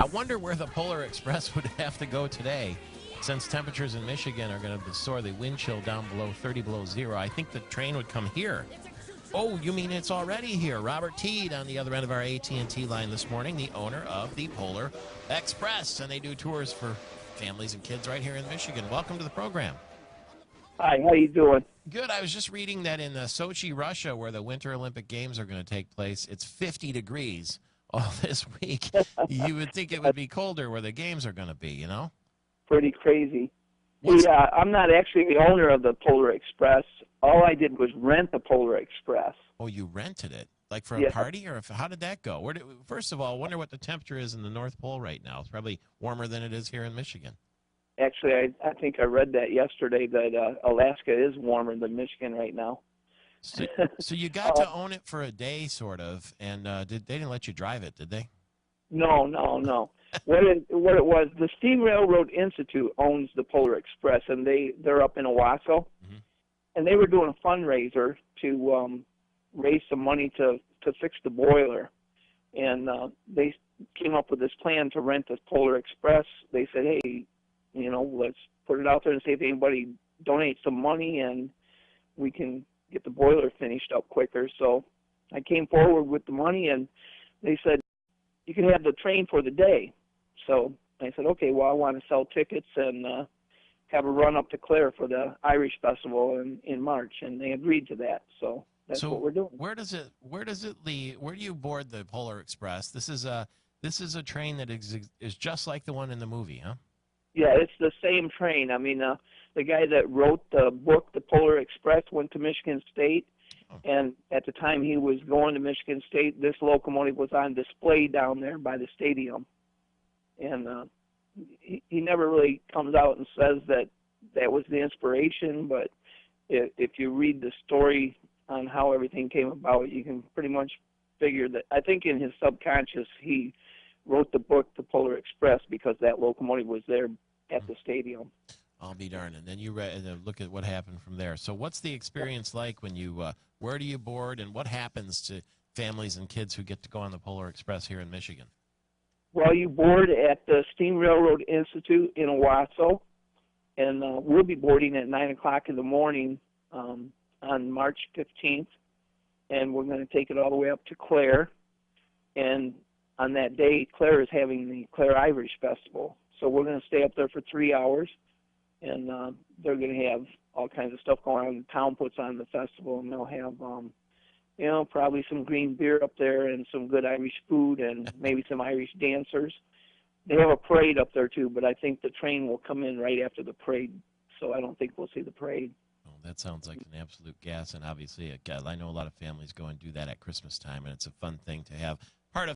I wonder where the Polar Express would have to go today, since temperatures in Michigan are going to soar the wind chill down below 30 below zero. I think the train would come here. Oh, you mean it's already here? Robert Teed on the other end of our AT&T line this morning, the owner of the Polar Express, and they do tours for families and kids right here in Michigan. Welcome to the program. Hi, how you doing? Good. I was just reading that in Sochi, Russia, where the Winter Olympic Games are going to take place, it's 50 degrees all this week. You would think it would be colder where the games are going to be, you know? Pretty crazy. Yeah, I'm not actually the owner of the Polar Express. All I did was rent the Polar Express. Oh, you rented it? Like for a party? Or how did that go? First of all, I wonder what the temperature is in the North Pole right now. It's probably warmer than it is here in Michigan. Actually, I think I read that yesterday that Alaska is warmer than Michigan right now. So you got to own it for a day, sort of, and they didn't let you drive it, did they? No. What it was, the Steam Railroad Institute owns the Polar Express, and they're up in Owasso, and they were doing a fundraiser to raise some money to fix the boiler, and they came up with this plan to rent the Polar Express. They said, hey, let's put it out there and see if anybody donates some money, and we can get the boiler finished up quicker. So I came forward with the money, and they said, you can have the train for the day. So I said, okay, well, I want to sell tickets and have a run up to Clare for the Irish Festival in March, and they agreed to that. So that's what we're doing. Where does it leave? Where do you board the Polar Express? This is a train that is just like the one in the movie, huh? Yeah, it's the same train. I mean, the guy that wrote the book, The Polar Express, went to Michigan State, and at the time he was going to Michigan State, this locomotive was on display down there by the stadium. And he never really comes out and says that was the inspiration, but if you read the story on how everything came about, you can pretty much figure that. I think in his subconscious he wrote the book, The Polar Express, because that locomotive was there at the stadium. I'll be darned. And then you look at what happened from there. So what's the experience like when you, where do you board, and what happens to families and kids who get to go on the Polar Express here in Michigan? Well, you board at the Steam Railroad Institute in Owasso, and we'll be boarding at 9 o'clock in the morning on March 15th, and we're going to take it all the way up to Clare. And on that day, Clare is having the Clare Irish Festival. So we're going to stay up there for 3 hours, and they're going to have all kinds of stuff going on. The town puts on the festival, and they'll have, probably some green beer up there and some good Irish food and maybe some Irish dancers. They have a parade up there, too, but I think the train will come in right after the parade, so I don't think we'll see the parade. Oh, that sounds like an absolute gas, and obviously, I know a lot of families go and do that at Christmas time, and it's a fun thing to have